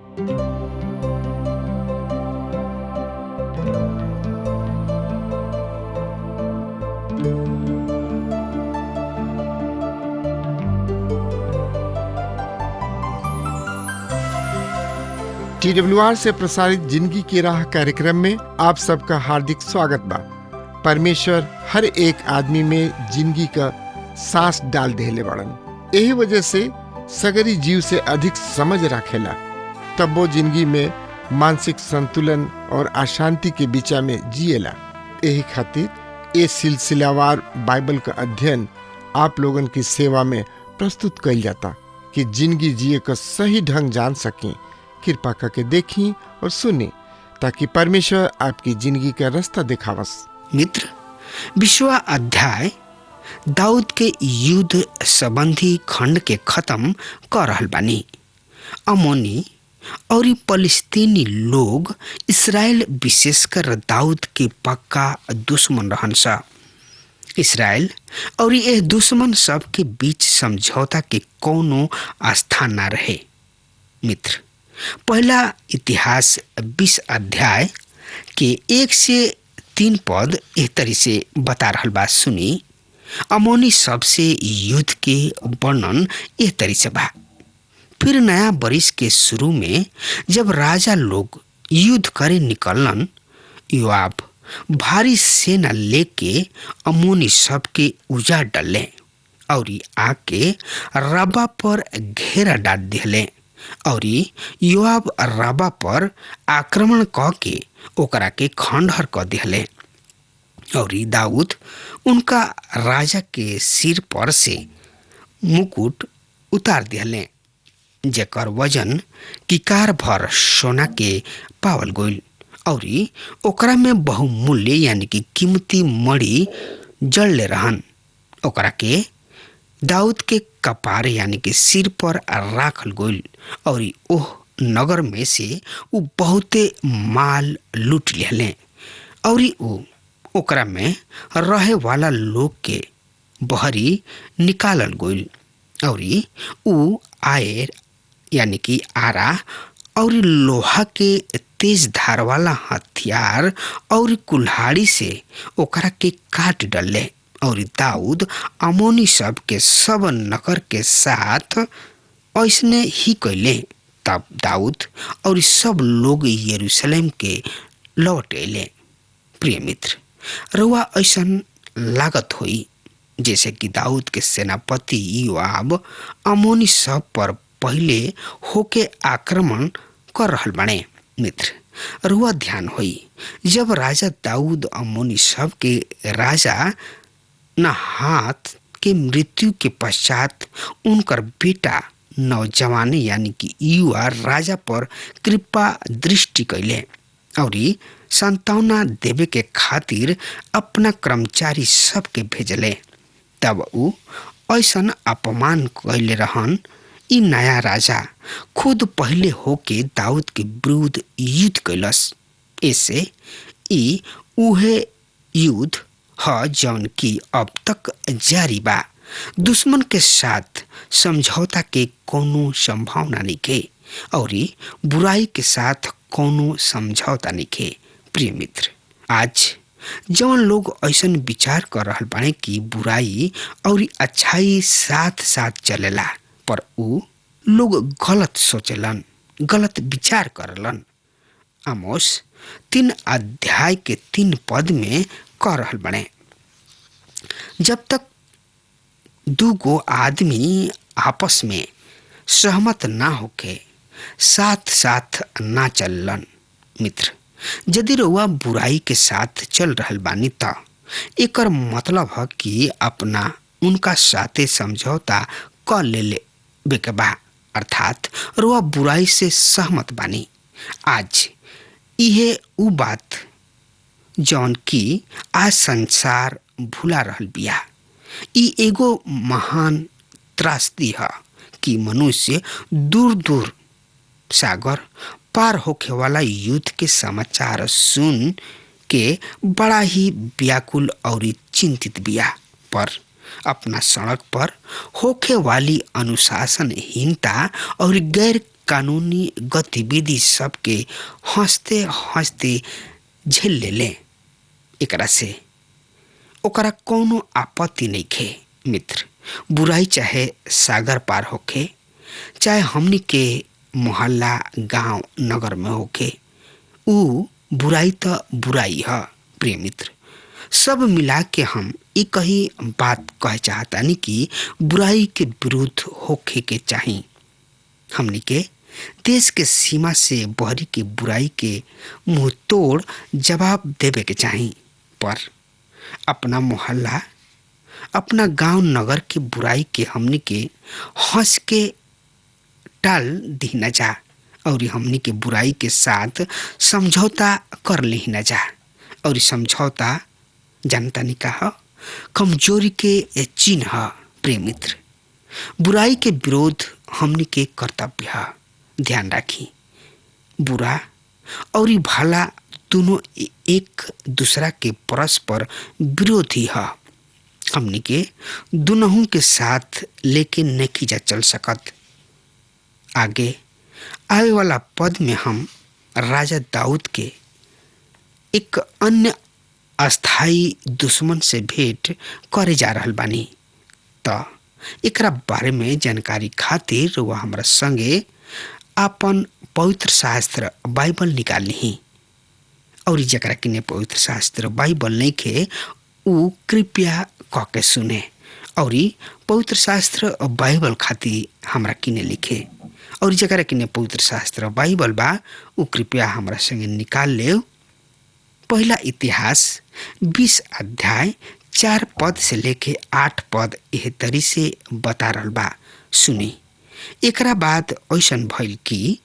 TWR से प्रसारित जिंदगी की राह कार्यक्रम में आप सबका हार्दिक स्वागत बा। परमेश्वर हर एक आदमी में जिंदगी का सांस डाल देले बड़न। यही वजह से सगरी जीव से अधिक समझ रखेला, तब वो जिंदगी में मानसिक संतुलन और अशांति के बीचा में जिएला। यही खातिर ये सिलसिलावार बाइबल का अध्ययन आप लोगन की सेवा में प्रस्तुत कइल जाता कि जिंदगी जिए का सही ढंग जान सकें। कृपा करके देखी और सुनी ताकि परमेश्वर आपकी जिंदगी का रास्ता दिखावस। मित्र, 20वां अध्याय दाऊद के युद्ध संबंधी खंड के खत्म कर रहल बानी। अमोनी और फलस्तीनी लोग इसराइल विशेषकर दाऊद के पक्का दुश्मन रहन सा। इसराइल और ये दुश्मन सब के बीच समझौता के कोनो स्थान न रहे। मित्र, पहला इतिहास 20 अध्याय के 1 से 3 पद इस तरह से बता रहल बा। सुनी, अमोनी सबसे युद्ध के वर्णन इस तरह से बा। फिर नया बरिस के शुरू में जब राजा लोग युद्ध करे निकलन, योआब भारी सेना लेके अमोनी सब के उजाड़ डले और आके रबा पर घेरा डाल दिले और योआब रबा पर आक्रमण क के ओकरा के खंडहर क दिले और दाऊद उनका राजा के सिर पर से मुकुट उतार दिले, जेकर वजन किकार भर सोना के पावल गइल और ओकरा में बहुमूल्य यानी कि कीमती मणि जड़ले रहन। ओकरा के दाऊद के कपार यानी कि सिर पर राखल गइल और ओह नगर में से उ बहुते माल लूट लेले और ओकरा में रहे वाला लोग के बहरी निकालल गइल और उ आयर यानी कि आरा और लोहा के तेज धार वाला हथियार और कुल्हाड़ी से ओकरा के काट डले और दाऊद अमोनी सब के सब नगर के साथ ऐसने ही कैले। तब दाऊद और सब लोग यरूशलेम के लौट अले। प्रिय मित्र, रउआ ऐसन लागत हुई जैसे कि दाऊद के सेनापति योआब अमोनी सब पर पहले होके आक्रमण कर रहल बने। मित्र, रउआ ध्यान हुई जब राजा दाऊद अमोनी सब के राजा नहात के मृत्यु के पश्चात उनकर बेटा नौजवान यानी कि युवा राजा पर कृपा दृष्टि कैले और संतावना देवे के खातिर अपना कर्मचारी सब के भेजले। तब उ ऐसन अपमान कैले रहन। ई नया राजा खुद पहले होके दाऊद के विरुद्ध युद्ध कैलस। ऐसे ई उहे युद्ध ह जौन की अब तक जारी बा। दुश्मन के साथ समझौता के कोनो संभावना नइखे और बुराई के साथ कोनो समझौता नइखे। प्रिय मित्र, आज जौन लोग ऐसन विचार कर रहल बाने कि बुराई और अच्छाई साथ साथ चलेला, पर उ लोग गलत सोचलन, गलत विचार करलन। आमोस 3 अध्याय के 3 पद में कह रहल बने, जब तक 2 गो आदमी आपस में सहमत ना होके साथ साथ ना चललन। मित्र, यदि रउआ बुराई के साथ चल रहल बानी त एकर मतलब है कि अपना उनका साथे समझौता कर लेबे के बा, अर्थात रउआ बुराई से सहमत बानी। आज इहे उ बात जौन की आज संसार भुला रहल बिया। ई एगो महान त्रासदी है कि मनुष्य दूर दूर सागर पार होखे वाला युद्ध के समाचार सुन के बड़ा ही व्याकुल और चिंतित बिया, पर अपना सड़क पर होखे वाली अनुशासनहीनता और गैर कानूनी गतिविधि सबके हंसते हंसते झेल ले एकरा से ओकरा कोनो आपत्ति नहीं खे। मित्र, बुराई चाहे सागर पार होखे, चाहे हमनी के मोहल्ला गांव नगर में होखे, ऊ बुराई तो बुराई है। प्रिय मित्र, सब मिला के हम एक ही बात कह चाहता नहीं कि बुराई के विरुद्ध होखे के चाहिए। हमनी के देश के सीमा से बहरी की बुराई के मुंह तोड़ जवाब देवे के चाहिए, पर अपना मोहल्ला अपना गांव नगर की बुराई के हमनी के हंस के टाल दी न जा और हमनी के बुराई के साथ समझौता कर ली न जा। और समझौता जनता ने कहा कमजोरी के चिन्ह है। प्रिय मित्र, बुराई के विरोध हमनी के कर्तव्य है। ध्यान राखी, बुरा और भला दोनों एक दूसरा के परस्पर विरोधी है। हमनी के दोनों के साथ लेके नहीं जा चल सकत। आगे आए वाला पद में हम राजा दाऊद के एक अन्य अस्थाई दुश्मन से भेंट करे जा रहल बानी। तो एकरा बारे में जानकारी खातिर वह हमरा संगे अपन पवित्र शास्त्र बाइबल निकाल ली। और जकरा किने पवित्र शास्त्र बाइबल नहीं खे, ऊ कृपया कह के सुने और पवित्र शास्त्र बाइबल खातिर हमरा किने लिखे। और जकरा किने पवित्र शास्त्र बाइबल बा, ऊ कृपया हमरा संगे निकाल ले। पहला इतिहास 20 अध्याय 4 पद से लेके 8 पद यह तरी से बता रहल बा। सुनी। एकरा बाद ऐसन भइल कि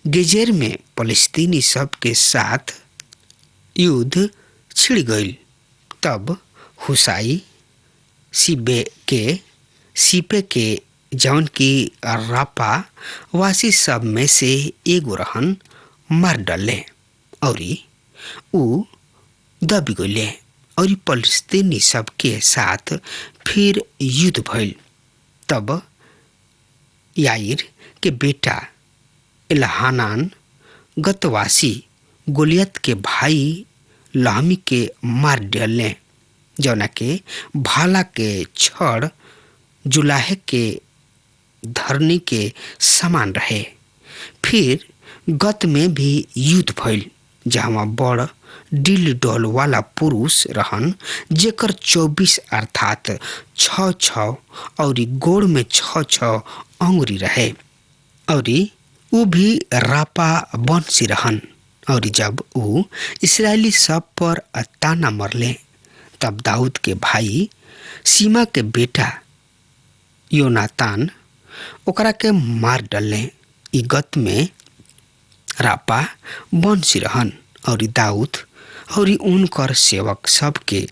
गेजेर में फलस्तीनी सब के साथ युद्ध छिड़ गईल। तब हुसाई सीपे के जौन की रापा वासी सब में से एगो रहन मार डले और ऊ दब गए और फलस्तीनी सब के साथ फिर युद्ध भइल। तब याईर के बेटा एलहानान गतवासी गोलियत के भाई लहमी के मार डाले, जौना के भाला के छड़ जुलाहे के धरनी के समान रहे। फिर गत में भी युद्ध भइल, जहाँ बड़ डिल डोल वाला पुरुष रहन, जेकर 24 अर्थात 6 और गोड़ में 6 अंगुरी रहे। और ऊ भी रापा वंशी रहन। और जब ऊ इस्राएली सब पर ताना मरले, तब दाऊद के भाई सीमा के बेटा योनातान ओकरा के मार डले। ई गत में रापा वंशी रहन और दाऊद और उनकर सेवक सब के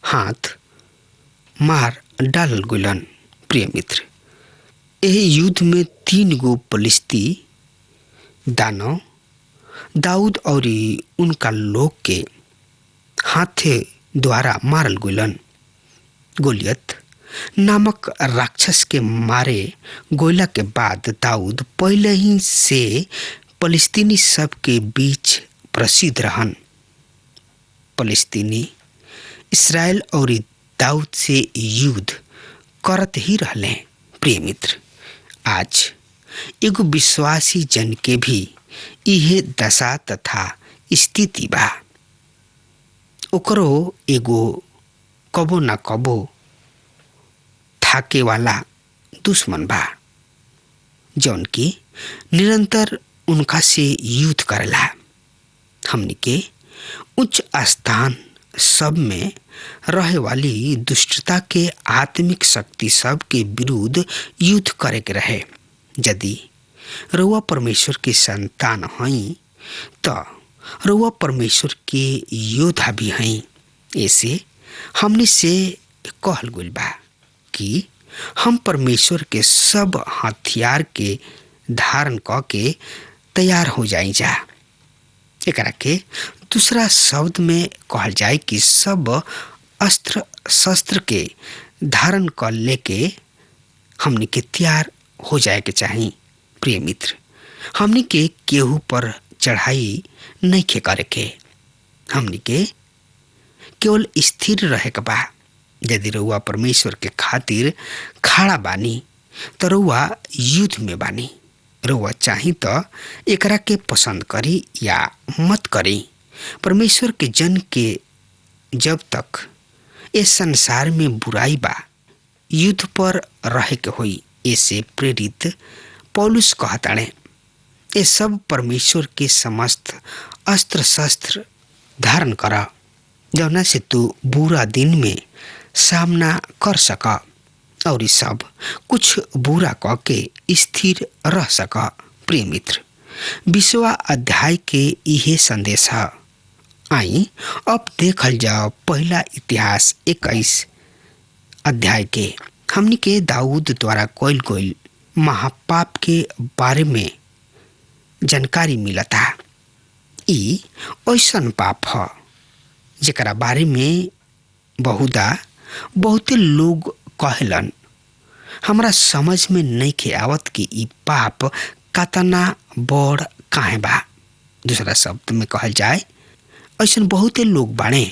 हाथ मार डाल गुलन। प्रिय मित्र, यह युद्ध में 3 गो फलिस्ती दानव दाऊद और उनका लोग के हाथे द्वारा मारल गुलन। गोलियत नामक राक्षस के मारे गोला के बाद दाऊद पहले ही से फलस्तीनी सब के बीच प्रसिद्ध रहन। फलस्तीनी इस्राएल और दाऊद से युद्ध करत ही रहले। प्रिय मित्र, आज एगो विश्वासी जन के भी इहे दशा तथा स्थिति बा। ओकरो एगो कबो ना कबो थाके वाला दुश्मन बा, जौन की निरंतर उनका से युद्ध करेला। हमनी के उच्च स्थान सब में रहे वाली दुष्टता के आत्मिक शक्ति सब के विरुद्ध युद्ध करे के रहे। यदि रउआ परमेश्वर के संतान हई तो रउआ परमेश्वर के योद्धा भी हई। ऐसे हमने से कहल गइल बा कि हम परमेश्वर के सब हथियार के धारण क के तैयार हो जाई जा। एकरा के दूसरा शब्द में कहल जाए कि सब अस्त्र शस्त्र के धारण कर लेके हमने के तैयार हो जाए के चाहिए। प्रिय मित्र, हमनी के केहू पर चढ़ाई नहीं खे करे के, हमनी के केवल स्थिर रहे के बा। यदि रउआ परमेश्वर के खातिर खड़ा बानी तो रउआ युद्ध में बानी। रउआ चाही तो एकरा के पसंद करी या मत करी। परमेश्वर के जन के जब तक इस संसार में बुराई बा, युद्ध पर रहे के होई। ऐसे प्रेरित पौलुस कहताड़े, ये सब परमेश्वर के समस्त अस्त्र शस्त्र धारण करा, जौना से तू बुरा दिन में सामना कर सका और इस सब कुछ बुरा कह के स्थिर रह सका। प्रिय मित्र, 20वां अध्याय के यह संदेश है। आई अब देखल जाओ पहला इतिहास 21 अध्याय के। हमनी के दाऊद द्वारा कइल गइल महापाप के बारे में जानकारी मिलता। ई ऐसन पाप है जेकरा बारे में बहुते लोग कहलन, हमरा समझ में नहीं के आवत कि ई पाप कतना बड़ काहे बा। दूसरा शब्द में कहल जाए, ऐसन बहुते लोग बाड़े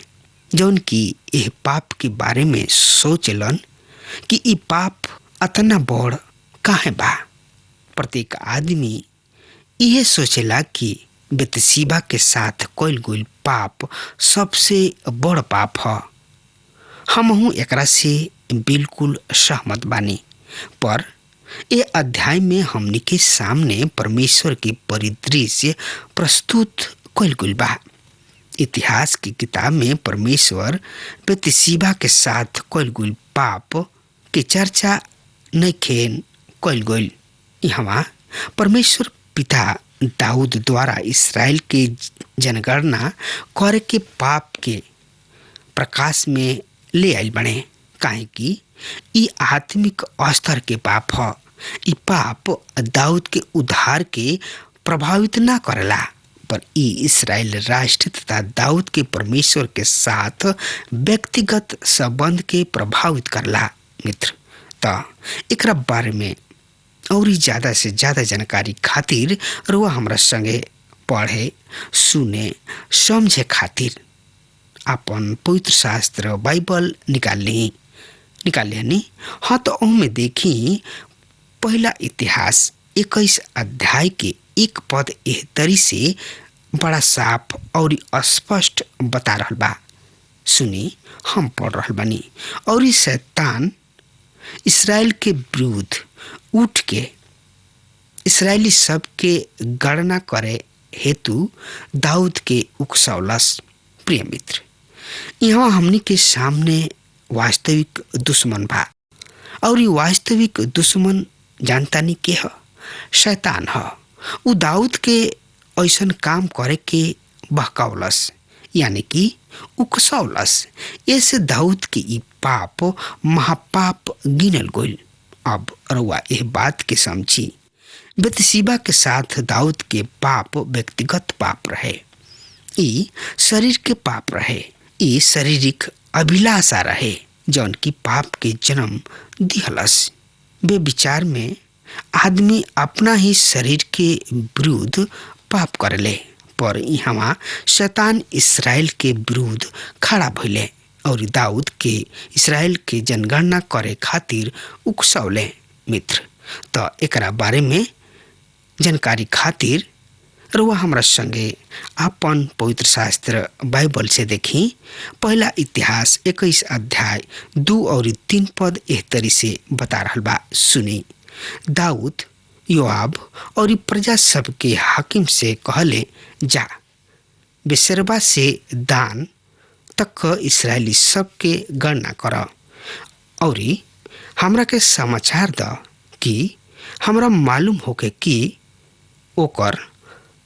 जौन कि यह पाप के बारे में सोचलन कि ई पाप अतना बड़ काहे बा। प्रत्येक आदमी यह सोचेला कि बेतसीबा के साथ कइल गइल पाप सबसे बड़ पाप है। हमहू एकरा से बिल्कुल सहमत बानी, पर ये अध्याय में हमनी के सामने परमेश्वर के परिदृश्य प्रस्तुत कइल गइल बा। इतिहास की किताब में परमेश्वर बेतसीबा के साथ कइल गइल पाप के चर्चा नहीं कइल गइल। यहाँ परमेश्वर पिता दाऊद द्वारा इसराइल के जनगणना करे के पाप के प्रकाश में ले आइल बने, काहे कि ई आत्मिक स्तर के पाप है। ई पाप दाऊद के उद्धार के प्रभावित ना करेला, पर ई इसराइल राष्ट्र तथा दाऊद के परमेश्वर के साथ व्यक्तिगत संबंध के प्रभावित करला। मित्र, तो एकरा बारे में और ज़्यादा से ज़्यादा जानकारी खातिर रुआ हमरा संगे पढ़े, सुने, समझे खातिर अपन पवित्र शास्त्र बाइबल निकाल ली। हाँ, तो उनमें देखी पहला इतिहास 21 अध्याय के 1 पद एह तरी से बड़ा साफ और स्पष्ट बता रहल बा। सुनी, हम पढ़ रहल बानी। और शैतान इसराइल के विरुद्ध उठ के इसराइली सब के गणना करे हेतु दाऊद के उकसावलस। प्रिय मित्र, यहाँ हमनी के सामने वास्तविक दुश्मन बा, और ये वास्तविक दुश्मन जानतानी के है, शैतान है। उ दाऊद के ऐसन काम करे के बहकावलस, यानी कि उकसावलस। ऐसे दाऊद के ई पाप महापाप गिनल गइल। अब रउआ यह बात के समझी, बेतसीबा के साथ दाऊद के पाप व्यक्तिगत पाप रहे, ई शरीर के पाप रहे, ई शारीरिक अभिलाषा रहे जौन की पाप के जन्म दिहलस। बेविचार में आदमी अपना ही शरीर के विरुद्ध पाप करले, पर यहाँ शैतान इसराइल के विरुद्ध खड़ा भइले और दाऊद के इसराइल के जनगणना करे खातिर उकसावले। मित्र, तो एकरा बारे में जानकारी खातिर रुआ हमरा संगे अपन पवित्र शास्त्र बाइबल से देखी। पहला इतिहास 21 अध्याय 2 और 3 पद एह तरी से बता रहल बा। सुनी, दाऊद योआब और प्रजा सब के हाकिम से कहले, जा बेसरबा से दान तक इसराइली सब के गणना कर और हमरा के समाचार द कि हमरा मालूम होके कि ओकर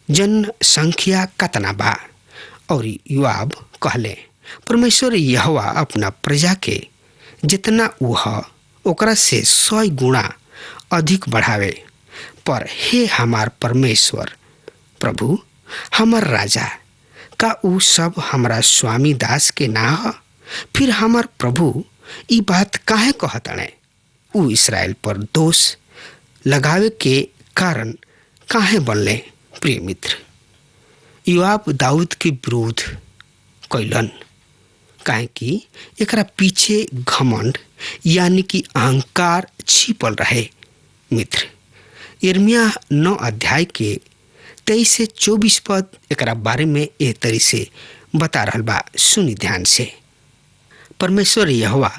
जनसंख्या कतना बा। और योआब कहले, परमेश्वर यहोवा अपना प्रजा के जितना ऊ ह ओकरा से 100 गुणा अधिक बढ़ावे। पर हे हमार परमेश्वर प्रभु, हमार राजा, का ऊ सब हमारा स्वामी दास के ना ह? फिर हमार प्रभु ई बात काहे कहताणे? ऊ इसराइल पर दोष लगावे के कारण काहे बनले? प्रिय मित्र, योआब दाऊद के विरोध कैलन काहे कि एकरा पीछे घमंड यानी कि अहंकार छिपल रहे। मित्र, यिर्मयाह 9 अध्याय के 23 से 24 पद एकरा बारे में एह तरी से बता रहल बा। सुनी ध्यान से। परमेश्वर यहोवा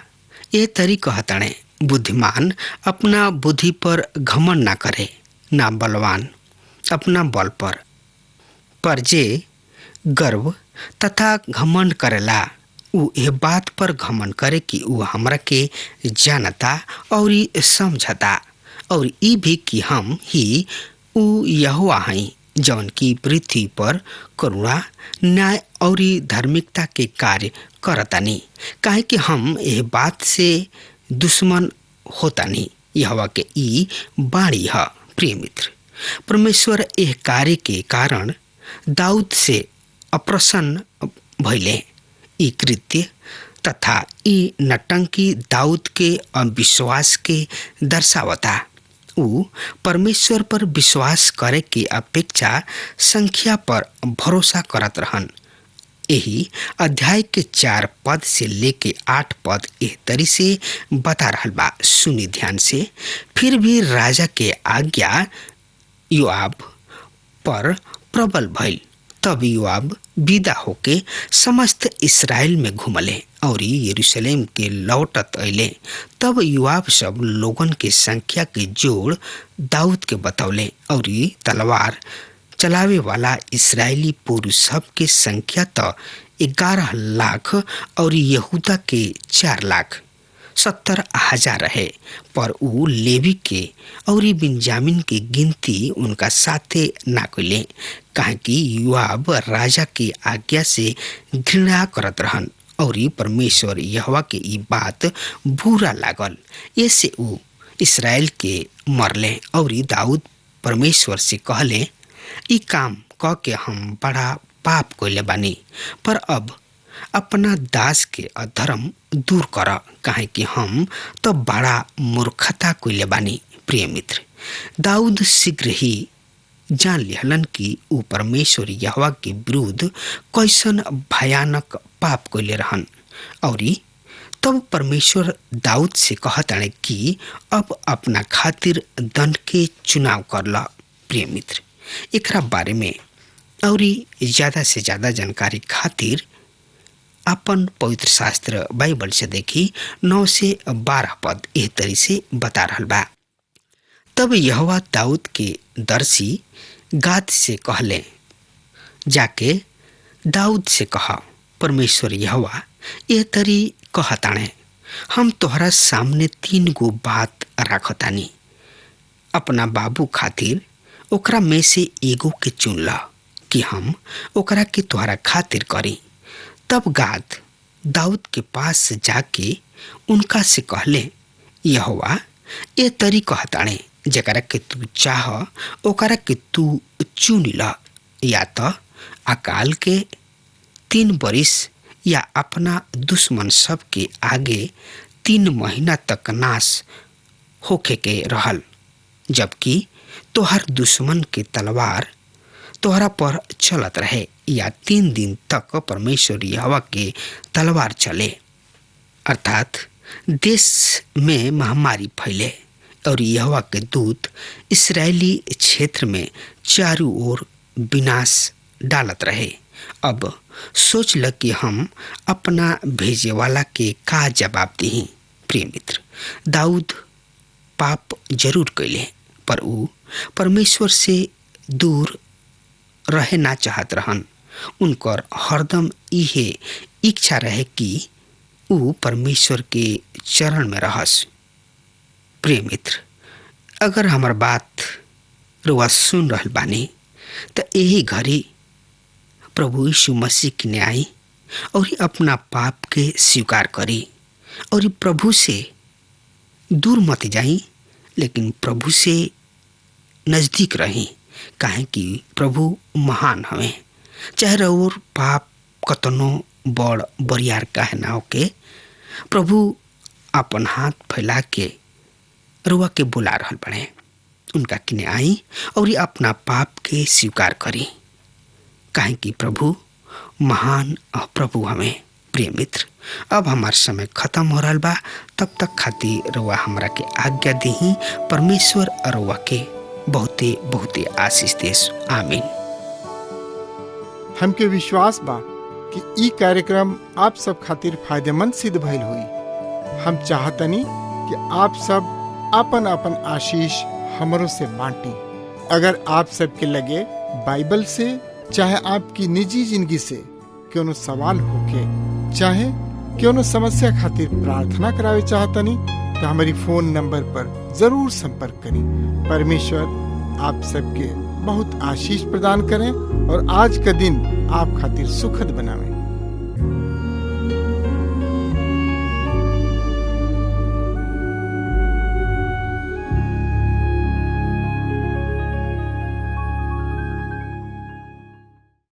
एह तरी कहताणे, बुद्धिमान अपना बुद्धि पर घमंड ना करे, ना बलवान अपना बल पर जे गर्व तथा घमंड करेला उ यह बात पर घमंड करे कि उ हमरा के जानता और समझता और ई भी कि हम ही उ यहोवा हई जौन की पृथ्वी पर करुणा, न्याय और धार्मिकता के कार्य करतानी। काहे कि हम यह बात से दुश्मन होतानी। यहोवा के ई बाणी है। प्रिय मित्र, परमेश्वर यह कार्य के कारण दाऊद से अप्रसन्न भइले। ई कृत्य तथा ई नटंकी दाऊद के अविश्वास के दर्शावता। उ परमेश्वर पर विश्वास करे के अपेक्षा संख्या पर भरोसा करत रहन। यही अध्याय के 4 पद से लेके 8 पद एह तरी से बता रहल बा। सुनी ध्यान से। फिर भी राजा के आज्ञा योआब पर प्रबल भइल। तब योआब विदा होके समस्त इस्राएल में घुमले और यरूशलेम के लौटत अइले। तब योआब सब लोगन के संख्या के जोड़ दाऊद के बतौले और तलवार चलावे वाला इस्राएली पुरुष सब के संख्या तो 11 लाख और यहूदा के 4,70,000 रहे। पर उ लेवी के और बिन्यामीन के गिनती उनका साथे ना कइले, काहे कि योआब राजा के आज्ञा से घृणा करत रहन और परमेश्वर यहोवा के ई बात बुरा लागल। ऐसे उ इस्राएल के मरले और दाऊद परमेश्वर से कहले, ई काम कह के हम बड़ा पाप कइले बानी, पर अब अपना दास के अधर्म दूर कर, काहे कि हम तो बड़ा मूर्खता कइले बानी। प्रिय मित्र, दाऊद शीघ्र ही जान लिहलन कि उ परमेश्वर यहोवा के विरुद्ध कैसन भयानक पाप कइले रहन और तब परमेश्वर दाऊद से कहताणे कि अब अपना खातिर दंड के चुनाव कर ला। प्रिय मित्र, एकरा बारे में और ज्यादा से ज्यादा जानकारी खातिर अपन पवित्र शास्त्र बाइबल से देखी 9 से 12 पद एह तरी से बता रहल बा। तब यहोवा दाऊद के दर्शी गाद से कहले, जाके दाऊद से कहा, परमेश्वर यहोवा एह तरी कहताणे, हम तोहरा सामने 3 गो बात राखतानी। अपना बाबू खातिर ओकरा में से एगो के चुन ला कि हम ओकरा के तोहरा खातिर करी। तब गाद दाऊद के पास जाके उनका से कहले, यहोवा ए तरी कहताणे, जकरा के तू चाह ओकरा के तू चुन ला, या तो अकाल के 3 बरिस या अपना दुश्मन सब के आगे 3 महीना तक नाश होखे के रहल, जबकि तोहर दुश्मन के तलवार तोहरा पर चलत रहे, या 3 दिन तक परमेश्वर यहोवा के तलवार चले। अर्थात देश में महामारी फैले और यहोवा के दूत इस्राएली क्षेत्र में चारों ओर विनाश डालत रहे। अब सोच ल कि हम अपना भेजे वाला के का जवाब दी। प्रिय मित्र, दाऊद पाप जरूर कैले, पर उ परमेश्वर से दूर रहे ना चाहत रहन। उनकर हरदम इहे इच्छा रहे कि उ परमेश्वर के चरण में रहस। प्रिय मित्र, अगर हमार बात रुआ सुन रहल बानी तो यही घड़ी प्रभु यीशु मसीह के न्याय और अपना पाप के स्वीकार करी और प्रभु से दूर मत जाई, लेकिन प्रभु से नजदीक रही, काहे कि प्रभु महान हवे। चाहे रउर पाप कतनो बड़ बरियार काहे ना होके, प्रभु अपन हाथ फैला के रुआ के बुला रहल बड़े उनका किने आई और अपना पाप के स्वीकार करी, काहे कि प्रभु महान और प्रभु हमें। प्रिय मित्र, अब हमार समय खत्म हो रहा बा, तब तक खातिर रउआ हमरा के आज्ञा दही। परमेश्वर रउआ के बहुते बहुते आशीष देस। आमीन। हमके विश्वास बा कि ई कार्यक्रम आप सब खातिर फायदेमंद सिद्ध भइल हुई। हम चाहतनी कि आप सब अपन अपन आशीष हमरों से बांटी। अगर आप सबके लगे बाइबल से चाहे आपकी निजी जिंदगी से क्यों सवाल होके, चाहे क्यों समस्या खातिर प्रार्थना करावे चाहतनी, तो हमारी फोन नंबर पर जरूर संपर्क करें। परमेश्वर आप सबके बहुत आशीष प्रदान करें और आज का दिन आप खातिर सुखद बनावे।